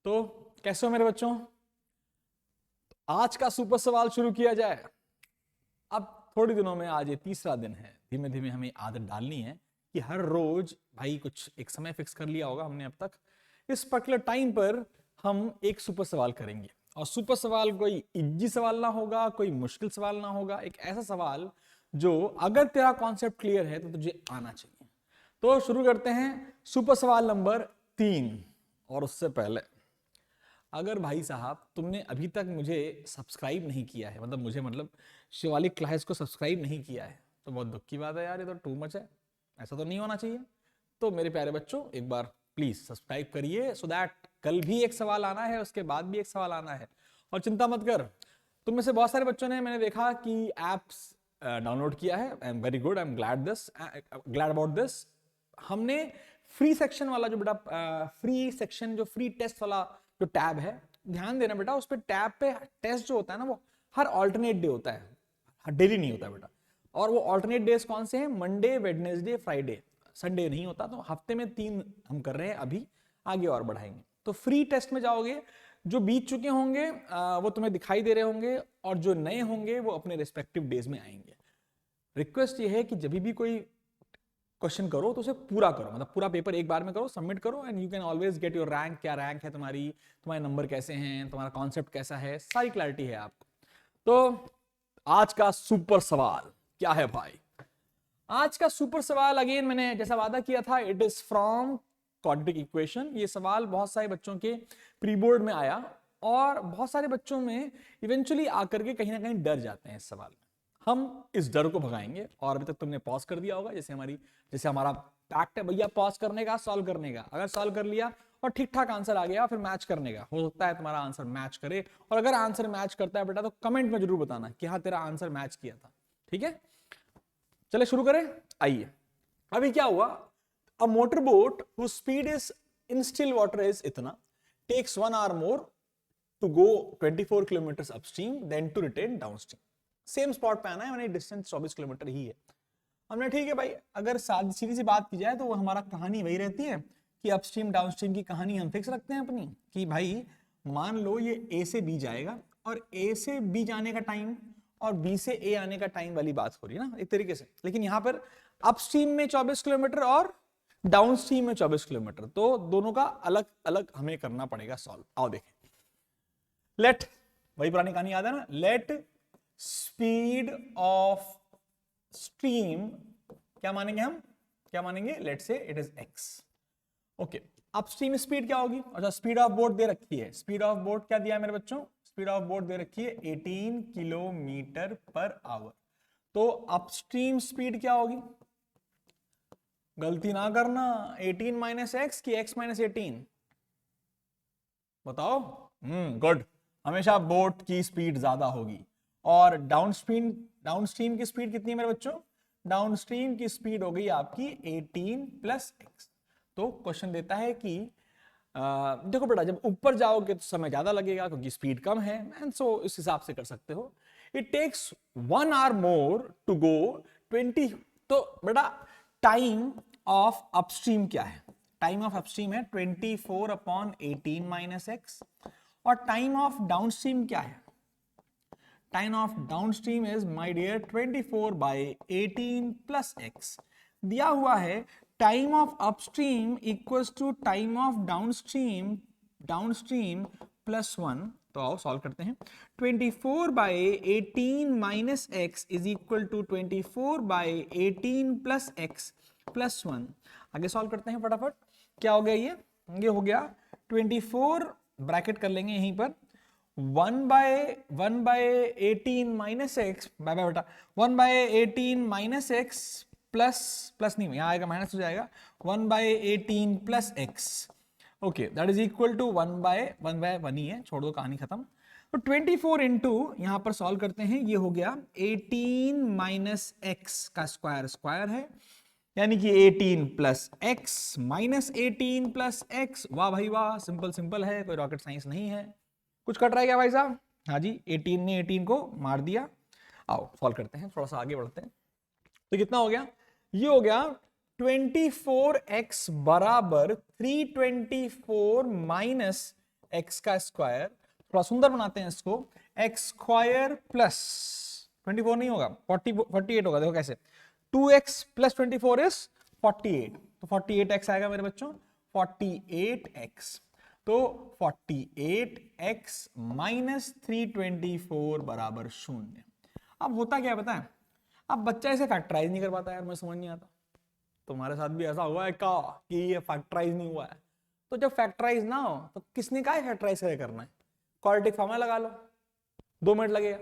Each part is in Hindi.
तो कैसे हो मेरे बच्चों? आज का सुपर सवाल शुरू किया जाए। अब थोड़े दिनों में आज ये तीसरा दिन है, धीमे धीमे हमें आदत डालनी है कि हर रोज भाई कुछ एक समय फिक्स कर लिया होगा हमने अब तक, इस पर्टिकुलर टाइम पर हम एक सुपर सवाल करेंगे। और सुपर सवाल कोई इजी सवाल ना होगा, कोई मुश्किल सवाल ना होगा, एक ऐसा सवाल जो अगर तेरा कॉन्सेप्ट क्लियर है तो तुझे आना चाहिए। तो शुरू करते हैं सुपर सवाल नंबर 3। और उससे पहले अगर भाई साहब तुमने अभी तक मुझे सब्सक्राइब नहीं किया है, मतलब शिवालिक क्लास को सब्सक्राइब नहीं किया है, तो बहुत दुख की बात है यार, ये तो टू मच है, ऐसा तो नहीं होना चाहिए। तो मेरे प्यारे बच्चों एक बार प्लीज सब्सक्राइब करिए, सो दैट कल भी एक सवाल आना है, उसके बाद भी एक सवाल आना है। और चिंता मत कर, तुम में से बहुत सारे बच्चों ने, मैंने देखा कि एप्स डाउनलोड किया है। I am very good, I am glad about this. हमने फ्री सेक्शन वाला जो बेटा फ्री सेक्शन, जो फ्री टेस्ट वाला जो टैब है, ध्यान देना बेटा, उस पर टैब पे टेस्ट जो होता है ना, वो हर ऑल्टरनेट डे होता है, हर डेली नहीं होता बेटा। और वो ऑल्टरनेट डेज कौन से हैं? मंडे, वेडनेसडे, फ्राइडे, संडे नहीं होता। तो हफ्ते में 3 हम कर रहे हैं अभी, आगे और बढ़ाएंगे। तो फ्री टेस्ट में जाओगे, जो बीत चुके होंगे वो तुम्हें दिखाई दे रहे होंगे, और जो नए होंगे वो अपने रिस्पेक्टिव डेज में आएंगे। रिक्वेस्ट ये है कि जब भी कोई क्वेश्चन करो तो उसे पूरा करो, मतलब पूरा पेपर एक बार में करो, सबमिट करो, and you can always get your rank. क्या रैंक है तुम्हारी, तुम्हारे नंबर कैसे हैं, तुम्हारा कॉन्सेप्ट कैसा है, सारी क्लैरिटी है आपको। तो आज का सुपर सवाल क्या है भाई? आज का सुपर सवाल अगेन मैंने जैसा वादा किया था, it is from quadratic equation. ये सवाल बहुत सारे बच्चों के प्री बोर्ड में आया, और बहुत सारे बच्चों में इवेंचुअली आकर के कहीं ना कहीं डर जाते हैं इस सवाल में। हम इस डर को भगाएंगे। और अभी तक तुमने पॉज कर दिया होगा, जैसे हमारा पैक्ट है भैया, पॉज करने का, सॉल्व करने का। अगर सॉल्व कर लिया और ठीक ठाक आंसर आ गया, फिर मैच करने का। हो सकता है तुम्हारा आंसर मैच करे, और अगर आंसर मैच करता है बेटा तो कमेंट में जरूर बताना कि हाँ तेरा आंसर मैच किया था। ठीक है, चले शुरू करें। आइए, अभी क्या हुआ, a motor boat whose speed is in still water is इतना takes 1 hour more to go 24 kilometers upstream than to return downstream। Same spot पे आना है, मैंने डिस्टेंस 24 किलोमीटर ही है। हमने ठीक है भाई, अगर सीधी सी बात की जाए तो वो हमारा कहानी वही रहती है कि अपस्ट्रीम डाउनस्ट्रीम की कहानी हम फिक्स रखते हैं अपनी, कि भाई मान लो ये ए से बी जाएगा, और ए से बी जाने का टाइम और बी से ए आने का टाइम वाली बात हो रही है ना एक तरीके से। लेकिन यहां पर अपस्ट्रीम में 24 किलोमीटर और डाउनस्ट्रीम में 24 किलोमीटर, तो दोनों का अलग अलग हमें करना पड़ेगा सॉल्व। आओ देखें, लेट, वही पुरानी कहानी याद है ना, लेट स्पीड ऑफ स्ट्रीम, क्या मानेंगे हम, क्या मानेंगे, लेट से it is x. Okay, upstream speed क्या होगी? अच्छा, स्पीड ऑफ बोट दे रखी है। स्पीड ऑफ बोट क्या दिया है मेरे बच्चों? स्पीड ऑफ बोट दे रखी है 18 किलोमीटर पर आवर। तो अपस्ट्रीम स्पीड क्या होगी? गलती ना करना, 18 माइनस एक्स की एक्स माइनस 18, बताओ। गुड, हमेशा बोट की स्पीड ज्यादा होगी। और डाउनस्ट्रीम की स्पीड कितनी है मेरे बच्चों? डाउनस्ट्रीम की स्पीड हो गई आपकी 18 प्लस एक्स। तो क्वेश्चन देता है कि देखो बेटा, जब ऊपर जाओगे तो समय ज्यादा लगेगा क्योंकि स्पीड कम है, एंड सो इस हिसाब से कर सकते हो। It takes 1 hour more to go 20। तो बेटा टाइम ऑफ अपस्ट्रीम क्या है? टाइम ऑफ अपस्ट्रीम है 24 अपॉन 18 माइनस एक्स। और टाइम ऑफ डाउनस्ट्रीम क्या है? Time of downstream is my dear 24 by 18 plus x. दिया हुआ है time of upstream equals to time of downstream plus 1। तो आओ सॉल्व करते हैं। 24 by 18 minus x is equal to 24 by 18 plus x plus 1। आगे सॉल्व करते हैं फटाफट। क्या हो गया ये हो गया 24, ब्रैकेट कर लेंगे यहीं पर, 1 by 18 minus x, by by बेटा, 1 बाय 18 माइनस एक्स प्लस नहीं, यहां आएगा माइनस हो जाएगा, 1 by 18 plus x. Okay, that is equal to 1 by 1 ही है, छोड़ दो, कहानी खत्म। तो 24 इंटू, यहां पर सॉल्व करते हैं, ये हो गया 18 माइनस एक्स का स्क्वायर है, यानी कि 18 plus x minus 18 plus x. वाह भाई वाह, सिंपल है, कोई रॉकेट साइंस नहीं है। कुछ कट रहा है क्या भाई साहब? हाँ जी, 18 ने 18 को मार दिया। आओ सॉल्व करते हैं, थोड़ा सा आगे बढ़ते हैं। तो कितना हो गया? ये हो गया 24x बराबर 324 माइनस एक्स का स्क्वायर, थोड़ा सुंदर बनाते हैं इसको, एक्स स्क्वायर प्लस 24 नहीं होगा, 48 होगा। देखो कैसे, 2x प्लस 24 इज 48, तो 48x आएगा मेरे बच्चों, 48x। तो 48x माइनस 324 बराबर 0। अब होता क्या पता है, अब बच्चा इसे फैक्टराइज नहीं कर पाता यार, मुझे समझ नहीं आता। तुम्हारे साथ भी ऐसा हुआ है क्या कि ये फैक्टराइज नहीं हुआ है? तो जब फैक्टराइज ना हो तो किसने कहा फैक्टराइज करना है? क्वाड्रेटिक फॉर्मूला लगा लो, 2 मिनट लगेगा।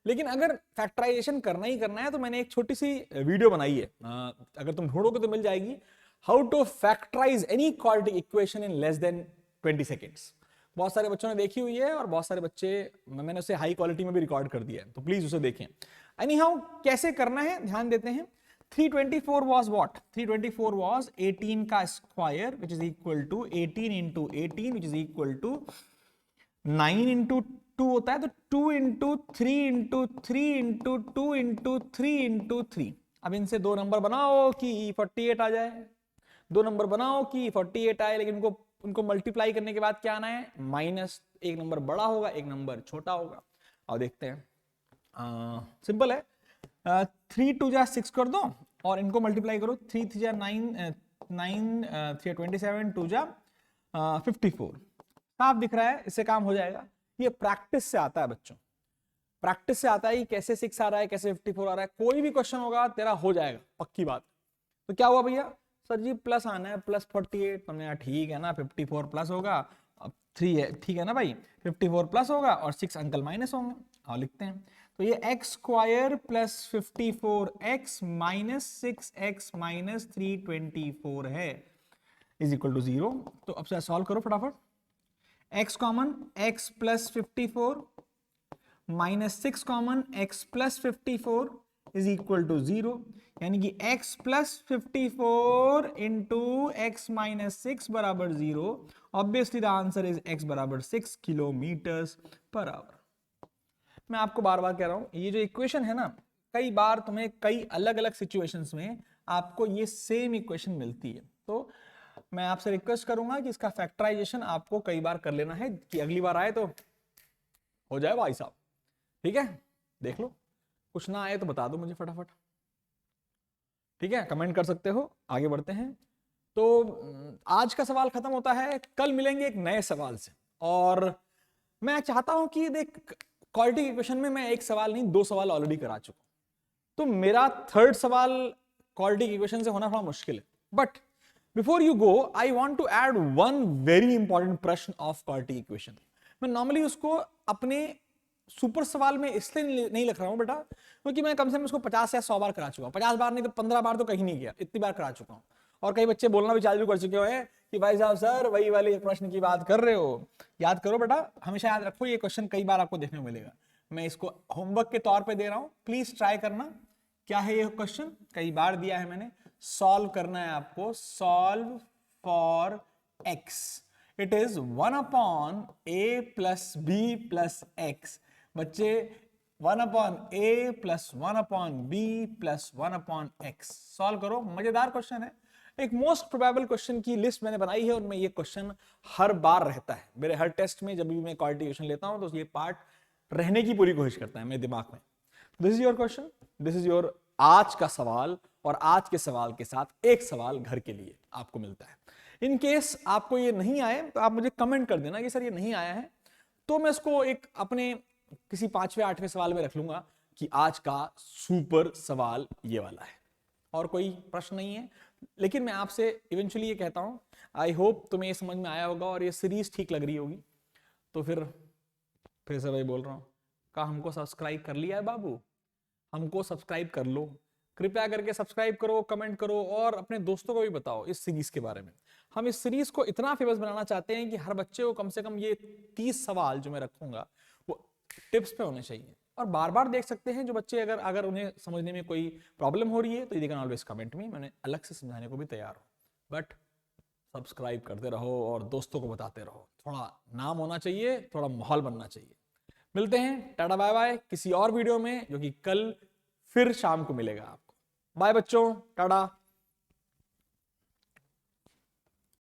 लेकिन अगर फैक्टराइजेशन करना ही करना है तो मैंने एक छोटी सी वीडियो बनाई है, अगर तुम ढूंढोगे तो मिल जाएगी, how to factorise any quadratic equation in less than 20 seconds. बहुत सारे बच्चों ने देखी हुई है और बहुत सारे बच्चे, मैंने उसे हाई क्वालिटी में भी रिकॉर्ड कर दिया है, तो प्लीज उसे देखें। एनी हाउ कैसे करना है ध्यान देते हैं। 324 was what? 324 was 18 का square which is equal to 18 into 18 which is equal to 9 into 2 होता है, तो 2 into 3 into 3 into 2 into 3 into 3। अब इनसे दो नंबर बनाओ कि 48 आ जाए, दो नंबर बनाओ कि 48 आए, लेकिन उनको मल्टीप्लाई करने के बाद क्या आना है? माइनस, एक नंबर बड़ा होगा एक नंबर छोटा होगा। और देखते हैं, सिंपल है, 3 2 जा 6 कर दो और इनको मल्टीप्लाई करो, 3 3 जा 9 9 3 27 2 जा 54। साफ दिख रहा है, इससे काम हो जाएगा। ये प्रैक्टिस से आता है बच्चों, प्रैक्टिस से आता है कि कैसे 6 आ रहा है, कैसे 54 आ रहा है। कोई भी क्वेश्चन होगा तेरा हो जाएगा, पक्की बात। तो क्या हुआ भैया, सर जी प्लस आना है, प्लस 48। तुमने कहा ठीक है ना, 54 प्लस होगा, अब 3 है, ठीक है ना भाई, 54 प्लस होगा और 6 अंकल माइनस होंगे। और लिखते हैं, तो ये x square plus 54x minus 6x minus 324 है इज इक्वल टू 0। तो अब से सॉल्व करो फटाफट, x common, x plus 54 minus 6 common, x plus 54 is equal to 0, यानी कि x plus 54 into x minus 6 बराबर 0। Obviously the answer is x बराबर 6 किलोमीटर पर आवर। मैं आपको बार बार कह रहा हूं, ये जो इक्वेशन है ना, कई बार तुम्हें कई अलग अलग सिचुएशंस में आपको ये सेम इक्वेशन मिलती है। तो मैं आपसे रिक्वेस्ट करूंगा कि इसका फैक्टराइजेशन आपको कई बार कर लेना है कि अगली बार आए तो हो जाए भाई साहब। ठीक है, देख लो, कुछ ना आए तो बता दो मुझे फटाफट, ठीक है, कमेंट कर सकते हो। आगे बढ़ते हैं, तो आज का सवाल खत्म होता है, कल मिलेंगे एक नए सवाल से। और मैं चाहता हूं कि देख, क्वाड्रेटिक इक्वेशन में मैं एक सवाल नहीं 2 सवाल ऑलरेडी करा चुका हूं, तो मेरा 3rd सवाल क्वाड्रेटिक इक्वेशन से होना थोड़ा मुश्किल है। But before you go, I want to add one very important प्रश्न ऑफ क्वाड्रेटिक इक्वेशन। मैं नॉर्मली उसको अपने सुपर सवाल में इसलिए नहीं लिख रहा हूं बेटा, क्योंकि मैं कम से कम उसको 50 या 100 बार करा चुका हूं। 50 बार नहीं तो 15 बार तो कहीं नहीं गया, इतनी बार करा चुका हूं। और कई बच्चे बोलना भी चालू कर चुके हैं कि भाई साहब सर वही वाले प्रश्न की बात कर रहे हो। याद करो बेटा, हमेशा याद रखो, ये क्वेश्चन कई बार आपको देखने को मिलेगा। मैं इसको होमवर्क के तौर पे दे रहा हूं, प्लीज ट्राई करना। क्या है ये क्वेश्चन, कई बार दिया है मैंने, सॉल्व करना है आपको। Solve for x, it is 1 upon a plus b plus x. बच्चे 1 upon a plus 1 upon b plus 1 upon x. Solve करो, मजेदार क्वेश्चन है। एक मोस्ट प्रोबेबल क्वेश्चन की लिस्ट मैंने बनाई है, उनमें ये क्वेश्चन हर बार रहता है मेरे हर टेस्ट में। जब भी मैं क्वाड्रेटिक इक्वेशन लेता हूं तो ये पार्ट रहने की पूरी कोशिश करता है मेरे दिमाग में। This is your question, this is your आज का सवाल। और आज के सवाल के साथ एक सवाल घर के लिए आपको मिलता है। इन केस आपको ये नहीं आए तो आप मुझे कमेंट कर देना कि सर ये नहीं आया है, तो मैं इसको एक अपने किसी 5वें 8वें सवाल में रख लूंगा कि आज का सुपर सवाल ये वाला है। और कोई प्रश्न नहीं है, लेकिन मैं आपसे इवेंचुअली ये कहता हूं, आई होप तुम्हें ये समझ में आया होगा और ये सीरीज ठीक लग रही होगी। तो फिर से वही बोल रहा हूं, का हमको सब्सक्राइब कर लिया है बाबू? हमको सब्सक्राइब कर लो, कृपया करके सब्सक्राइब करो, कमेंट करो और अपने दोस्तों को भी बताओ इस सीरीज के बारे में। हम इस सीरीज को इतना फेमस बनाना चाहते हैं कि हर बच्चे को कम से कम ये 30 सवाल जो मैं रखूंगा वो टिप्स पे होने चाहिए। और बार बार देख सकते हैं जो बच्चे, अगर उन्हें समझने में कोई प्रॉब्लम हो रही है तो they can always comment me, मैंने अलग से समझाने को भी तैयार हूं। बट सब्सक्राइब करते रहो और दोस्तों को बताते रहो, थोड़ा नाम होना चाहिए, थोड़ा माहौल बनना चाहिए। मिलते हैं, टाटा बाय बाय, किसी और वीडियो में जो कि कल फिर शाम को मिलेगा आपको। बाय बच्चों, टाटा।